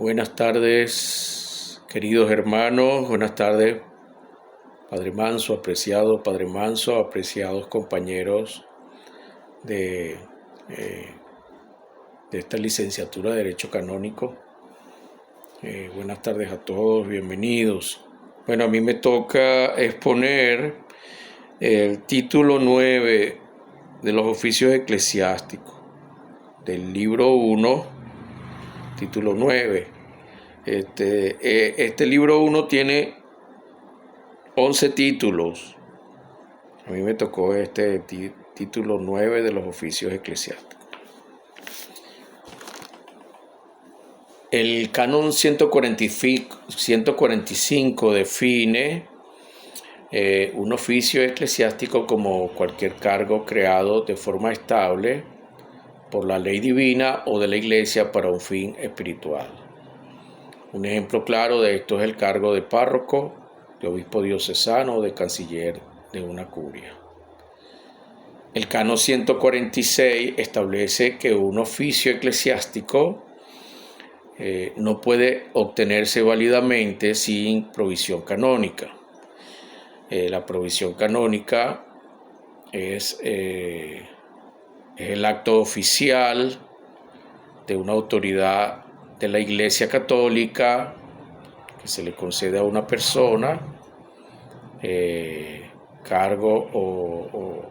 Buenas tardes, queridos hermanos. Buenas tardes, Padre Manso, apreciados compañeros de, eh, de esta licenciatura de Derecho Canónico. Buenas tardes a todos, bienvenidos. Bueno, a mí me toca exponer el título 9 de los oficios eclesiásticos, del libro 1, título 9. Este libro 1 tiene 11 títulos. A mí me tocó este título 9 de los oficios eclesiásticos. El canon 145 define un oficio eclesiástico como cualquier cargo creado de forma estable por la ley divina o de la iglesia para un fin espiritual. Un ejemplo claro de esto es el cargo de párroco, de obispo diocesano o de canciller de una curia. El canon 146 establece que un oficio eclesiástico no puede obtenerse válidamente sin provisión canónica. La provisión canónica es el acto oficial de una autoridad de la Iglesia Católica que se le concede a una persona, cargo o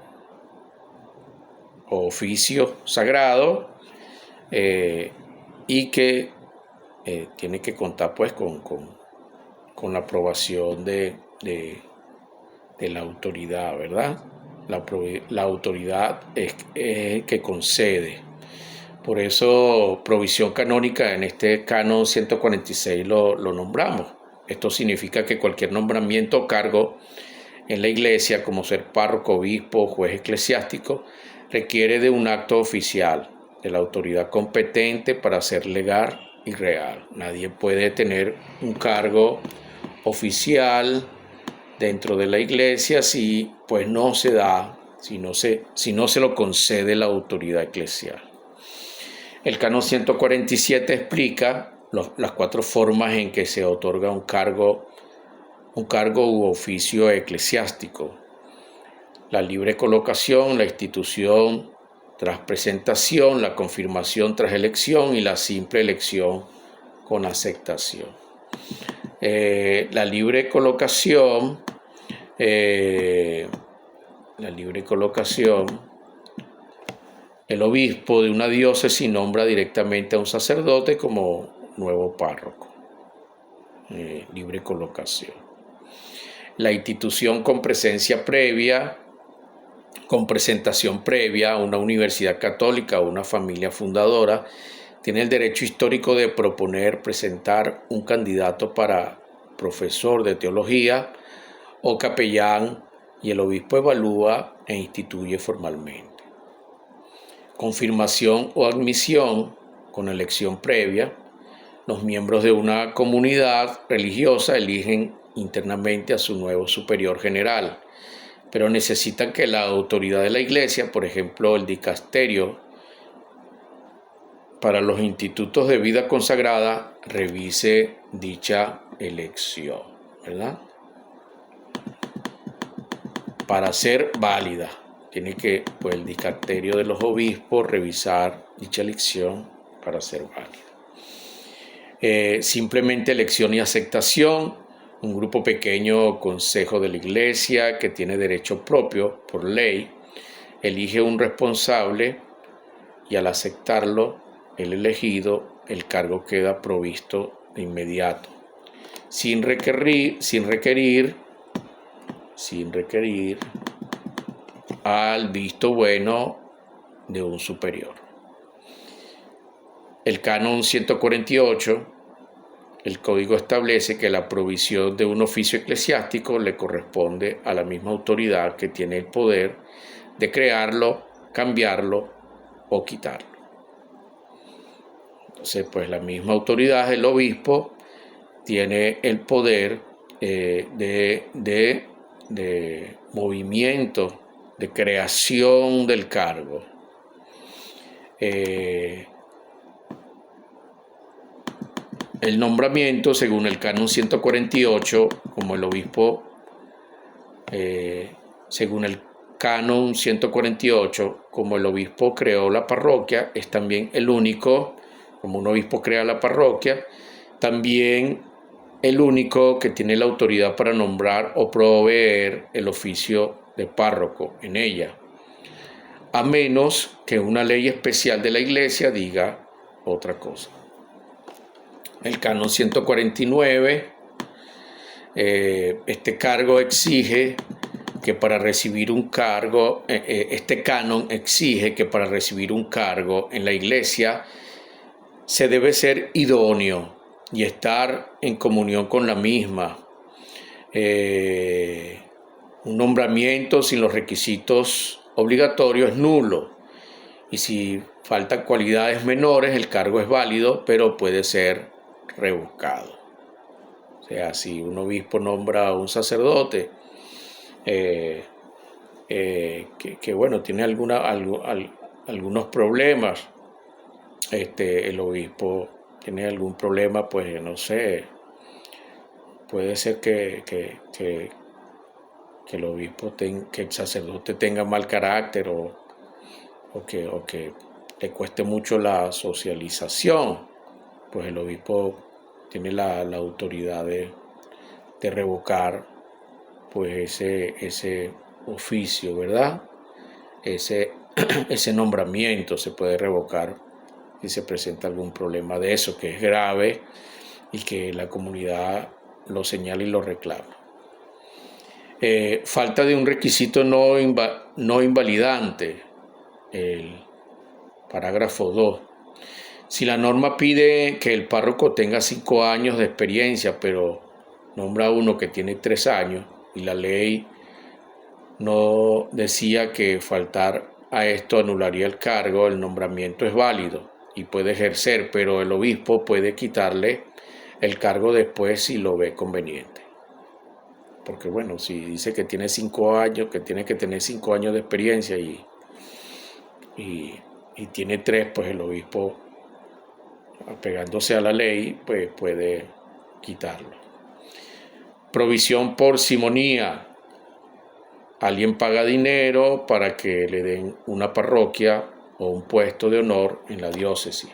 oficio sagrado, y que tiene que contar pues con la aprobación de la autoridad, ¿verdad? La autoridad es que concede. Por eso provisión canónica en este canon 146 lo nombramos. Esto significa que cualquier nombramiento o cargo en la iglesia, como ser párroco, obispo, juez eclesiástico, requiere de un acto oficial de la autoridad competente para ser legal y real. Nadie puede tener un cargo oficial dentro de la iglesia si pues no se da, si no se lo concede la autoridad eclesial. El canon 147 explica las 4 formas en que se otorga un cargo u oficio eclesiástico: la libre colocación, la institución tras presentación, la confirmación tras elección y la simple elección con aceptación. La libre colocación, el obispo de una diócesis nombra directamente a un sacerdote como nuevo párroco. Libre colocación. La institución con presentación previa a una universidad católica o una familia fundadora tiene el derecho histórico de presentar un candidato para profesor de teología o capellán, y el obispo evalúa e instituye formalmente. Confirmación o admisión con elección previa. Los miembros de una comunidad religiosa eligen internamente a su nuevo superior general, pero necesitan que la autoridad de la iglesia, por ejemplo el dicasterio para los institutos de vida consagrada, revise dicha elección, ¿verdad? Para ser válida, tiene que el dicasterio de los obispos revisar dicha elección para ser válida. Simplemente elección y aceptación. Un grupo pequeño, consejo de la iglesia, que tiene derecho propio por ley, elige un responsable y al aceptarlo, el elegido, el cargo queda provisto de inmediato, sin requerir al visto bueno de un superior. El canon 148, el código establece que la provisión de un oficio eclesiástico le corresponde a la misma autoridad que tiene el poder de crearlo, cambiarlo o quitarlo. Entonces, pues la misma autoridad, el obispo, tiene el poder de movimiento, de creación del cargo. el nombramiento según el canon 148, como el obispo, según el canon 148, como el obispo creó la parroquia, es también el único, como un obispo crea la parroquia, también el único que tiene la autoridad para nombrar o proveer el oficio de párroco en ella, a menos que una ley especial de la Iglesia diga otra cosa. El canon 149, este cargo exige que para recibir un cargo, este canon exige que para recibir un cargo en la Iglesia se debe ser idóneo y estar en comunión con la misma. Un nombramiento sin los requisitos obligatorios es nulo, y si faltan cualidades menores el cargo es válido, pero puede ser revocado. O sea, si un obispo nombra a un sacerdote que bueno, tiene algunos problemas, el obispo tiene algún problema, pues no sé, puede ser que el obispo, que el sacerdote tenga mal carácter o que le cueste mucho la socialización, pues el obispo tiene la autoridad de revocar pues ese oficio, ¿verdad? Ese nombramiento se puede revocar si se presenta algún problema de eso, que es grave y que la comunidad lo señala y lo reclama. Falta de un requisito no invalidante, el parágrafo 2. Si la norma pide que el párroco tenga 5 años de experiencia, pero nombra a uno que tiene 3 años, y la ley no decía que faltar a esto anularía el cargo, el nombramiento es válido y puede ejercer, pero el obispo puede quitarle el cargo después si lo ve conveniente. Porque bueno, si dice que tiene 5 años, que tiene que tener 5 años de experiencia y tiene 3, pues el obispo, apegándose a la ley, pues puede quitarlo. Provisión por simonía. Alguien paga dinero para que le den una parroquia o un puesto de honor en la diócesis.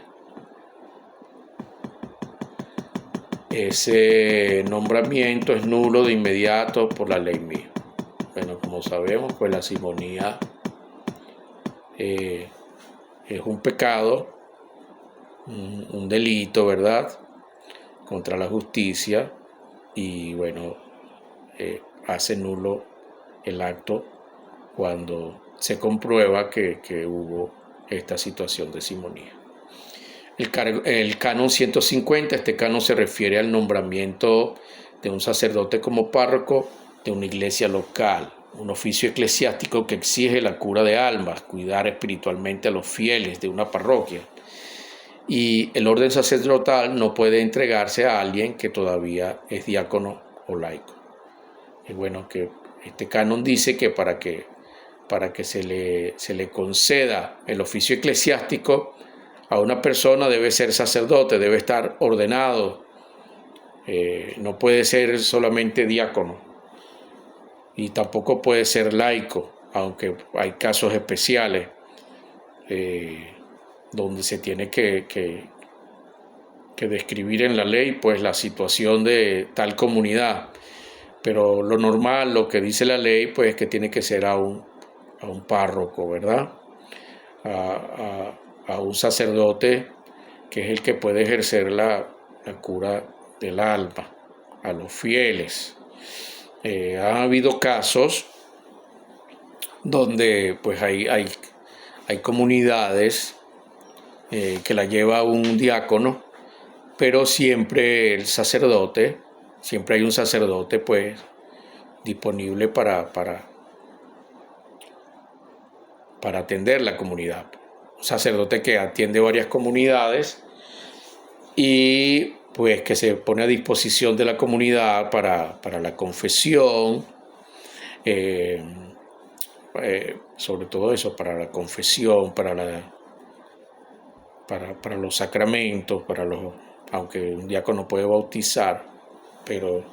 Ese nombramiento es nulo de inmediato por la ley misma. Bueno, como sabemos, pues la simonía es un pecado, un delito, ¿verdad?, contra la justicia, y bueno, hace nulo el acto cuando se comprueba que hubo esta situación de simonía. El canon 150, este canon se refiere al nombramiento de un sacerdote como párroco de una iglesia local, un oficio eclesiástico que exige la cura de almas, cuidar espiritualmente a los fieles de una parroquia. Y el orden sacerdotal no puede entregarse a alguien que todavía es diácono o laico. Es bueno que este canon dice que para que se le conceda el oficio eclesiástico a una persona debe ser sacerdote, debe estar ordenado, no puede ser solamente diácono y tampoco puede ser laico, aunque hay casos especiales donde se tiene que describir en la ley pues la situación de tal comunidad, pero lo normal, lo que dice la ley, pues es que tiene que ser a un párroco, ¿verdad?, a un sacerdote que es el que puede ejercer la cura del alma a los fieles. Ha habido casos donde pues hay comunidades que la lleva un diácono, pero siempre siempre hay un sacerdote pues disponible para atender la comunidad. Un sacerdote que atiende varias comunidades y pues que se pone a disposición de la comunidad para la confesión, sobre todo eso, para la confesión, para los sacramentos, para los aunque un diácono puede bautizar, pero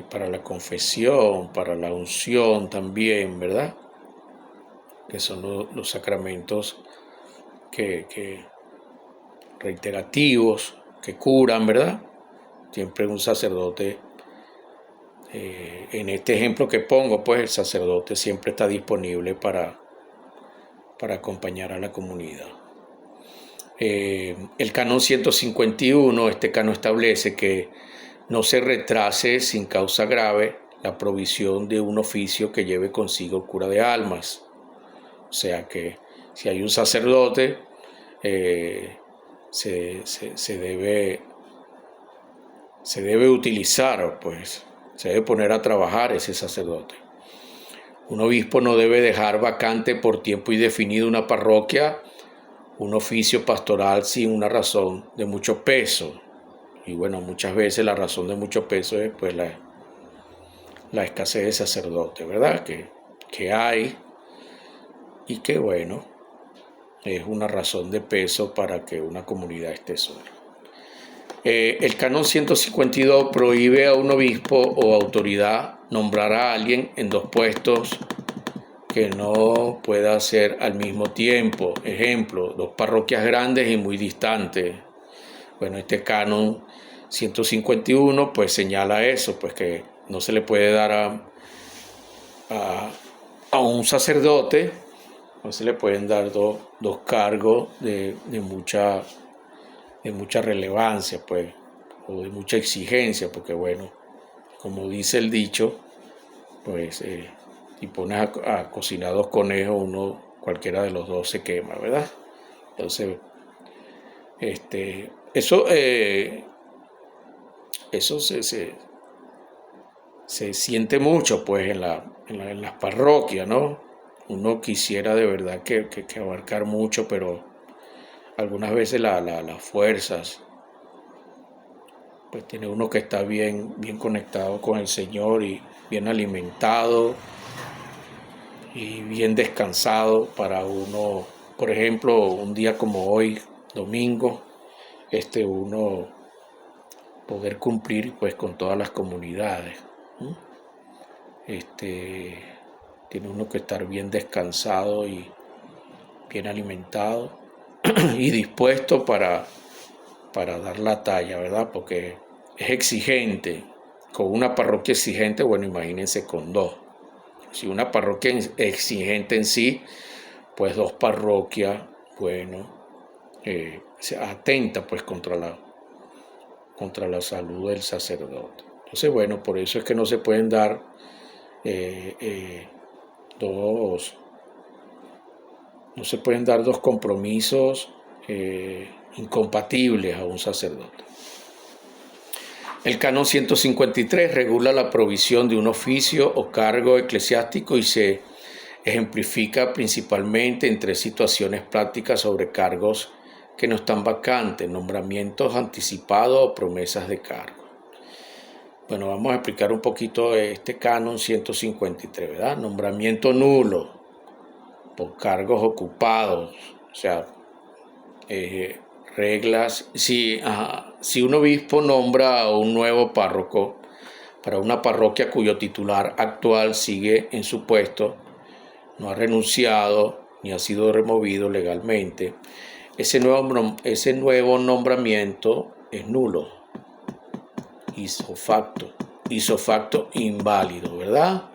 para la confesión, para la unción también, ¿verdad? Que son los sacramentos que reiterativos, que curan, ¿verdad? Siempre un sacerdote, en este ejemplo que pongo, pues el sacerdote siempre está disponible para acompañar a la comunidad. El canon 151, este canon establece que no se retrase sin causa grave la provisión de un oficio que lleve consigo cura de almas. O sea que si hay un sacerdote, se debe utilizar, pues, se debe poner a trabajar ese sacerdote. Un obispo no debe dejar vacante por tiempo indefinido una parroquia, un oficio pastoral sin una razón de mucho peso. Y bueno, muchas veces la razón de mucho peso es pues la escasez de sacerdotes, ¿verdad? Que hay y que bueno, es una razón de peso para que una comunidad esté sola. El canon 152 prohíbe a un obispo o autoridad nombrar a alguien en dos puestos que no pueda hacer al mismo tiempo. Ejemplo, dos parroquias grandes y muy distantes. Bueno, este canon 151 pues señala eso, pues que no se le puede dar a un sacerdote, no se le pueden dar dos cargos de mucha relevancia, pues, o de mucha exigencia, porque bueno, como dice el dicho, pues si pones a cocinar dos conejos, cualquiera de los dos se quema, ¿verdad? Entonces, eso se siente mucho, pues, en las parroquias, ¿no? Uno quisiera de verdad que abarcar mucho, pero algunas veces las fuerzas, pues tiene uno que estar bien conectado con el Señor y bien alimentado y bien descansado para uno, por ejemplo, un día como hoy, domingo, uno poder cumplir pues con todas las comunidades. Tiene uno que estar bien descansado y bien alimentado y dispuesto para dar la talla, ¿verdad? Porque es exigente. Con una parroquia exigente, bueno, imagínense con dos. Si una parroquia exigente en sí, pues dos parroquias, bueno, se atenta pues contra la salud del sacerdote. Entonces, bueno, por eso es que no se pueden dar dos compromisos incompatibles a un sacerdote. El canon 153 regula la provisión de un oficio o cargo eclesiástico y se ejemplifica principalmente en tres situaciones prácticas sobre cargos que no están vacantes: nombramientos anticipados o promesas de cargo. Bueno, vamos a explicar un poquito este canon 153, ¿verdad? Nombramiento nulo por cargos ocupados, o sea, reglas. Si un obispo nombra a un nuevo párroco para una parroquia cuyo titular actual sigue en su puesto, no ha renunciado ni ha sido removido legalmente, ese nuevo nombramiento es nulo, ipso facto inválido, ¿verdad?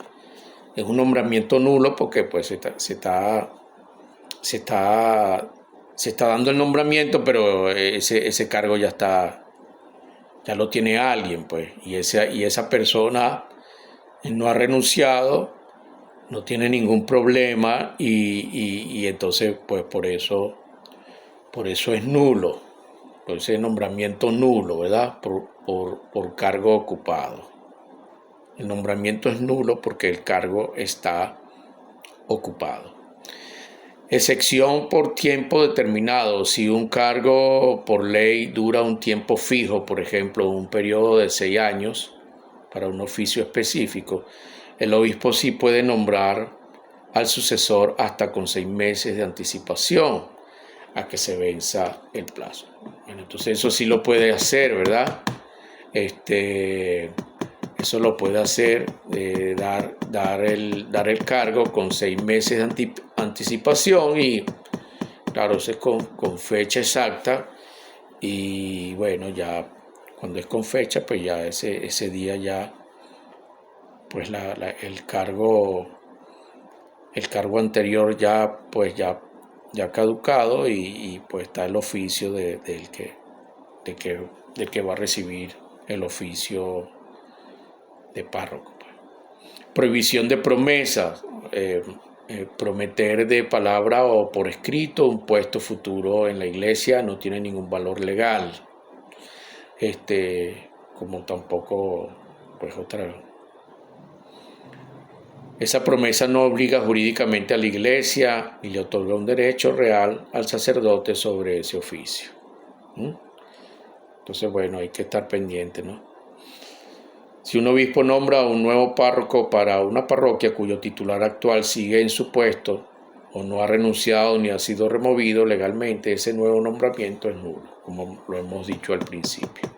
Es un nombramiento nulo porque pues se está dando el nombramiento, pero ese cargo ya lo tiene alguien, pues, y esa persona no ha renunciado, no tiene ningún problema y entonces pues por eso es nulo, por ese nombramiento nulo, ¿verdad? Por cargo ocupado. El nombramiento es nulo porque el cargo está ocupado. Excepción por tiempo determinado. Si un cargo por ley dura un tiempo fijo, por ejemplo, un periodo de 6 años para un oficio específico, el obispo sí puede nombrar al sucesor hasta con 6 meses de anticipación a que se venza el plazo. Bueno, entonces eso sí lo puede hacer, ¿verdad? Eso lo puede hacer, dar el cargo con 6 meses de anticipación y, claro, eso es con fecha exacta y, bueno, ya cuando es con fecha, pues ya ese día ya, pues el cargo anterior ya, pues ya caducado y pues está el oficio de que, del que va a recibir el oficio de párroco. Prohibición de promesas, prometer de palabra o por escrito un puesto futuro en la iglesia no tiene ningún valor legal, como tampoco, pues esa promesa no obliga jurídicamente a la iglesia ni le otorga un derecho real al sacerdote sobre ese oficio. Entonces, bueno, hay que estar pendiente, ¿no? Si un obispo nombra a un nuevo párroco para una parroquia cuyo titular actual sigue en su puesto o no ha renunciado ni ha sido removido legalmente, ese nuevo nombramiento es nulo, como lo hemos dicho al principio.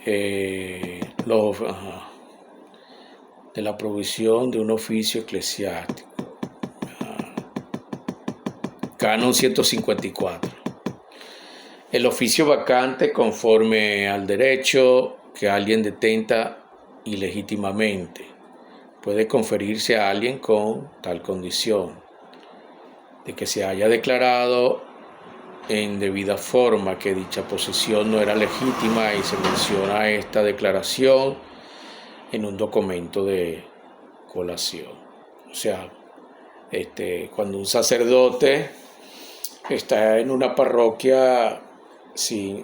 De la provisión de un oficio eclesiástico. Canon 154. El oficio vacante conforme al derecho que alguien detenta ilegítimamente puede conferirse a alguien con tal condición de que se haya declarado en debida forma que dicha posesión no era legítima y se menciona esta declaración en un documento de colación. O sea, cuando un sacerdote está en una parroquia sin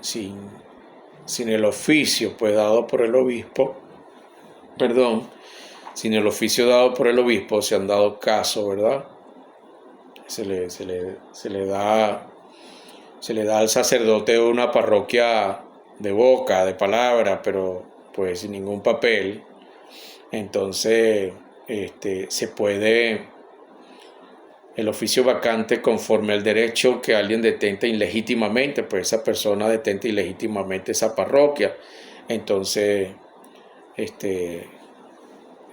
el oficio pues dado por el obispo, sin el oficio dado por el obispo, se han dado caso, ¿verdad? Se le da al sacerdote una parroquia de boca, de palabra, pero pues sin ningún papel. Entonces, se puede el oficio vacante conforme al derecho que alguien detenta ilegítimamente, pues esa persona detenta ilegítimamente esa parroquia. Entonces,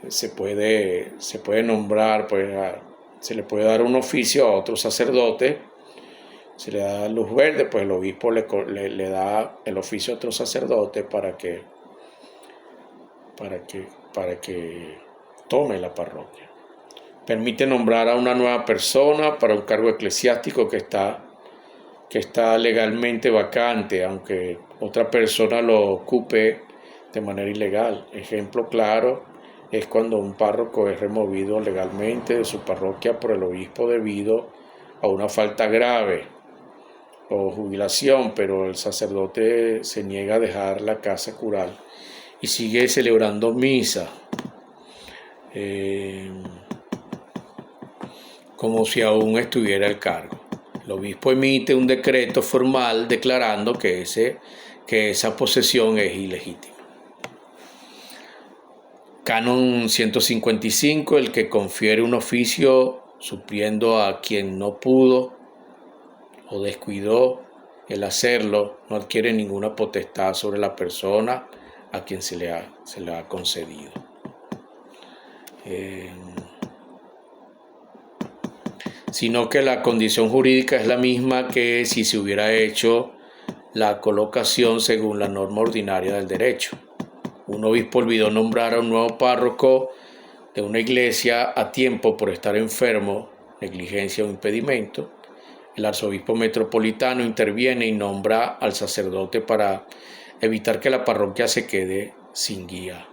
se puede nombrar, pues se le puede dar un oficio a otro sacerdote, se le da luz verde, pues el obispo le da el oficio a otro sacerdote para que tome la parroquia. Permite nombrar a una nueva persona para un cargo eclesiástico que está legalmente vacante, aunque otra persona lo ocupe de manera ilegal. Ejemplo claro es cuando un párroco es removido legalmente de su parroquia por el obispo debido a una falta grave o jubilación, pero el sacerdote se niega a dejar la casa cural y sigue celebrando misa, como si aún estuviera el cargo. El obispo emite un decreto formal declarando que esa posesión es ilegítima. Canon 155, el que confiere un oficio supliendo a quien no pudo o descuidó el hacerlo, no adquiere ninguna potestad sobre la persona a quien se le ha concedido. Sino que la condición jurídica es la misma que si se hubiera hecho la colocación según la norma ordinaria del derecho. Un obispo olvidó nombrar a un nuevo párroco de una iglesia a tiempo por estar enfermo, negligencia o impedimento. El arzobispo metropolitano interviene y nombra al sacerdote para evitar que la parroquia se quede sin guía.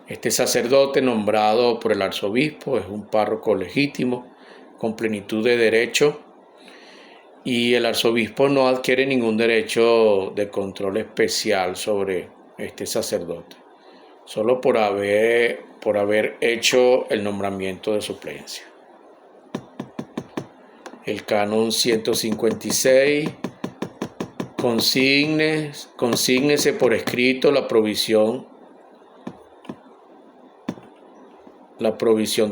Este sacerdote nombrado por el arzobispo es un párroco legítimo, con plenitud de derecho, y el arzobispo no adquiere ningún derecho de control especial sobre este sacerdote, solo por haber hecho el nombramiento de suplencia. El canon 156, consígnese por escrito la provisión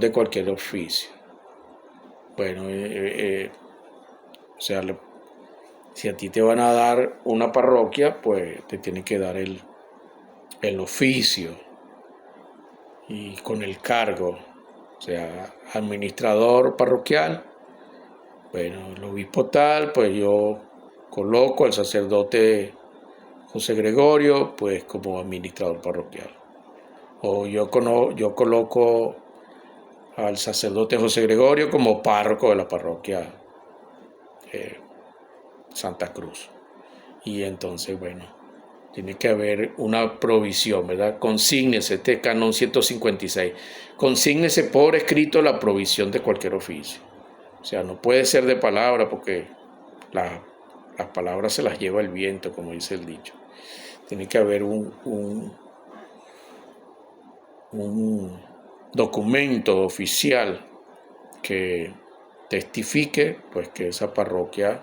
de cualquier oficio. Bueno, O sea, si a ti te van a dar una parroquia, pues te tienen que dar el oficio y con el cargo. O sea, administrador parroquial. Bueno, el obispo tal, pues yo coloco al sacerdote José Gregorio, pues como administrador parroquial. O yo coloco al sacerdote José Gregorio como párroco de la parroquia Santa Cruz. Y entonces, bueno, tiene que haber una provisión, ¿verdad? Consígnese, este canon 156. Consígnese por escrito la provisión de cualquier oficio. O sea, no puede ser de palabra porque las palabras se las lleva el viento, como dice el dicho. Tiene que haber un documento oficial que testifique pues que esa parroquia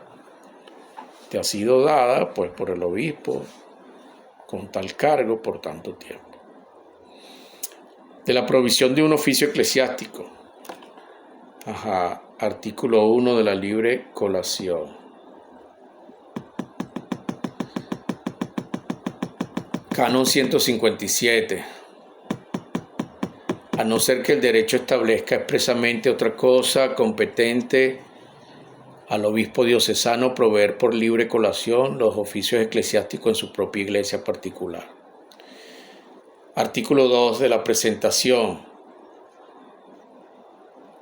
te ha sido dada pues por el obispo con tal cargo por tanto tiempo. De la provisión de un oficio eclesiástico. Artículo 1 de la libre colación. Canon 157. A no ser que el derecho establezca expresamente otra cosa, competente al obispo diocesano proveer por libre colación los oficios eclesiásticos en su propia iglesia particular. Artículo 2 de la presentación.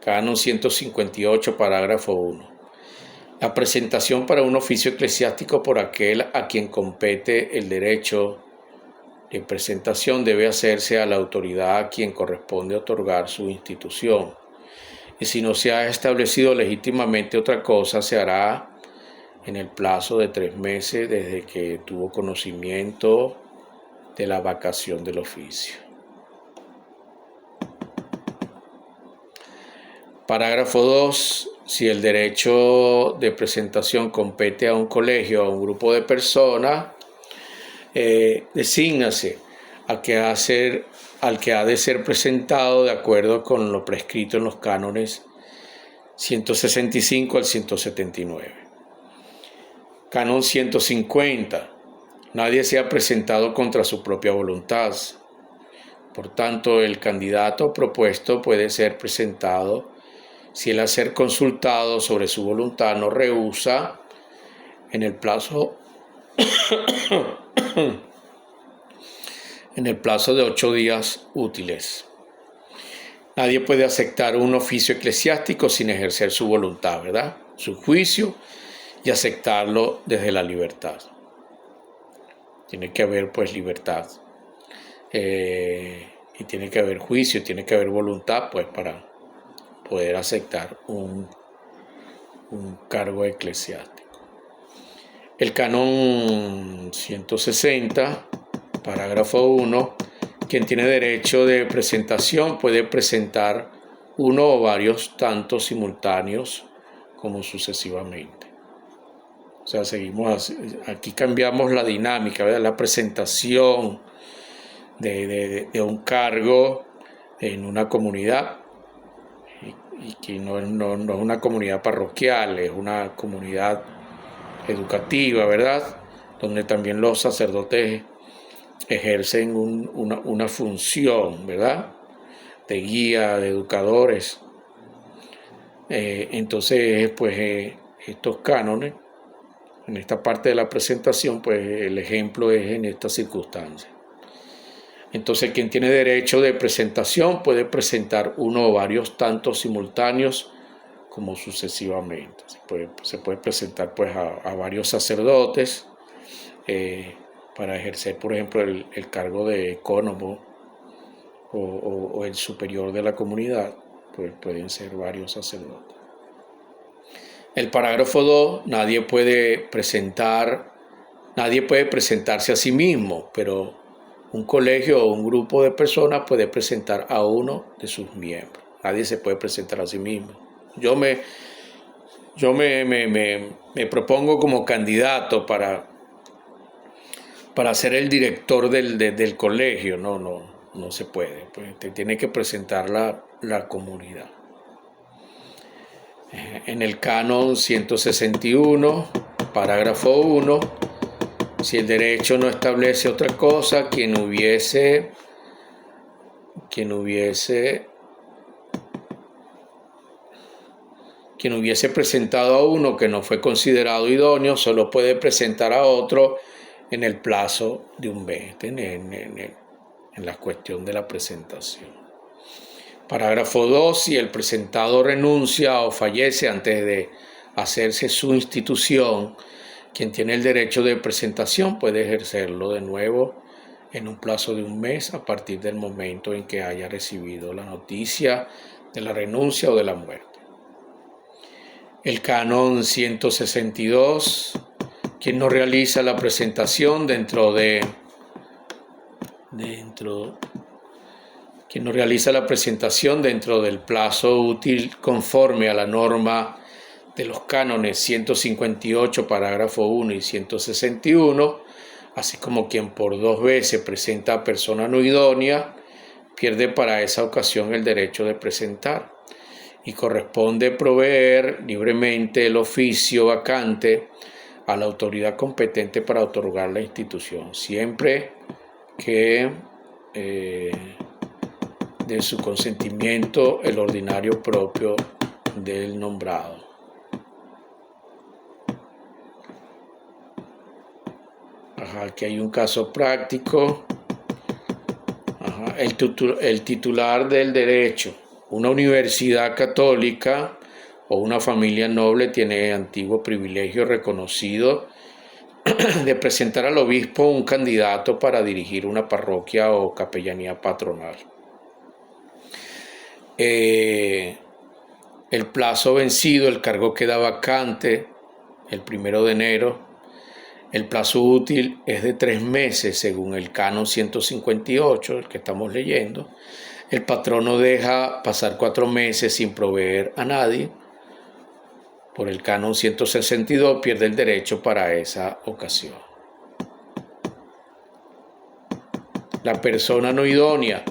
Canon 158, parágrafo 1. La presentación para un oficio eclesiástico por aquel a quien compete el derecho de presentación debe hacerse a la autoridad a quien corresponde otorgar su institución. Y si no se ha establecido legítimamente otra cosa, se hará en el plazo de 3 meses desde que tuvo conocimiento de la vacación del oficio. Parágrafo 2. Si el derecho de presentación compete a un colegio o a un grupo de personas, desígnase al que ha de ser presentado de acuerdo con lo prescrito en los cánones 165 al 179. Canon 150. Nadie se ha presentado contra su propia voluntad. Por tanto, el candidato propuesto puede ser presentado si el ser consultado sobre su voluntad no rehúsa en el plazo de 8 días útiles. Nadie puede aceptar un oficio eclesiástico sin ejercer su voluntad, ¿verdad? Su juicio y aceptarlo desde la libertad. Tiene que haber pues libertad. Y tiene que haber juicio, tiene que haber voluntad pues para poder aceptar un cargo eclesiástico. El canon 160, parágrafo 1, quien tiene derecho de presentación puede presentar uno o varios tantos simultáneos como sucesivamente. O sea, seguimos aquí cambiamos la dinámica, ¿verdad? La presentación de un cargo en una comunidad y que no es una comunidad parroquial, es una comunidad educativa, ¿verdad? Donde también los sacerdotes ejercen una función, ¿verdad? De guía, de educadores. Entonces, pues estos cánones, en esta parte de la presentación, pues el ejemplo es en esta circunstancia. Entonces, quien tiene derecho de presentación puede presentar uno o varios tantos simultáneos como sucesivamente. Se puede presentar pues a varios sacerdotes para ejercer, por ejemplo, el cargo de ecónomo o el superior de la comunidad, pues pueden ser varios sacerdotes. El parágrafo 2, nadie puede presentarse a sí mismo, pero un colegio o un grupo de personas puede presentar a uno de sus miembros. Nadie se puede presentar a sí mismo. Yo me propongo como candidato para ser el director del colegio. No se puede. Pues te tiene que presentar la comunidad. En el canon 161, parágrafo 1, si el derecho no establece otra cosa, quien hubiese presentado a uno que no fue considerado idóneo, solo puede presentar a otro en el plazo de un mes, en la cuestión de la presentación. Parágrafo 2. Si el presentado renuncia o fallece antes de hacerse su institución, quien tiene el derecho de presentación puede ejercerlo de nuevo en un plazo de un mes a partir del momento en que haya recibido la noticia de la renuncia o de la muerte. El canon 162. Quien no realiza la presentación dentro del plazo útil conforme a la norma de los cánones 158, parágrafo 1 y 161, así como quien por 2 veces presenta a persona no idónea, pierde para esa ocasión el derecho de presentar y corresponde proveer libremente el oficio vacante a la autoridad competente para otorgar la institución, siempre que de su consentimiento el ordinario propio del nombrado. Aquí hay un caso práctico. El titular del derecho, una universidad católica o una familia noble, tiene antiguo privilegio reconocido de presentar al obispo un candidato para dirigir una parroquia o capellanía patronal. El plazo vencido, el cargo queda vacante el 1 de enero. El plazo útil es de 3 meses según el canon 158, el que estamos leyendo. El patrono deja pasar 4 meses sin proveer a nadie. Por el canon 162 pierde el derecho para esa ocasión. La persona no idónea.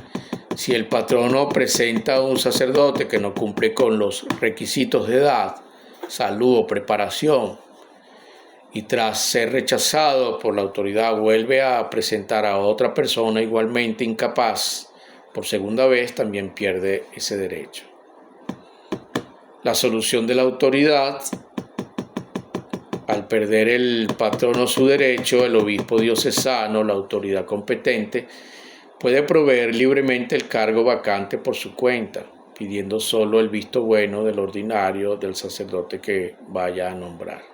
Si el patrono presenta a un sacerdote que no cumple con los requisitos de edad, salud o preparación, y tras ser rechazado por la autoridad vuelve a presentar a otra persona igualmente incapaz por segunda vez, también pierde ese derecho. La solución de la autoridad: al perder el patrono su derecho, el obispo diocesano, la autoridad competente, puede proveer libremente el cargo vacante por su cuenta, pidiendo solo el visto bueno del ordinario del sacerdote que vaya a nombrar.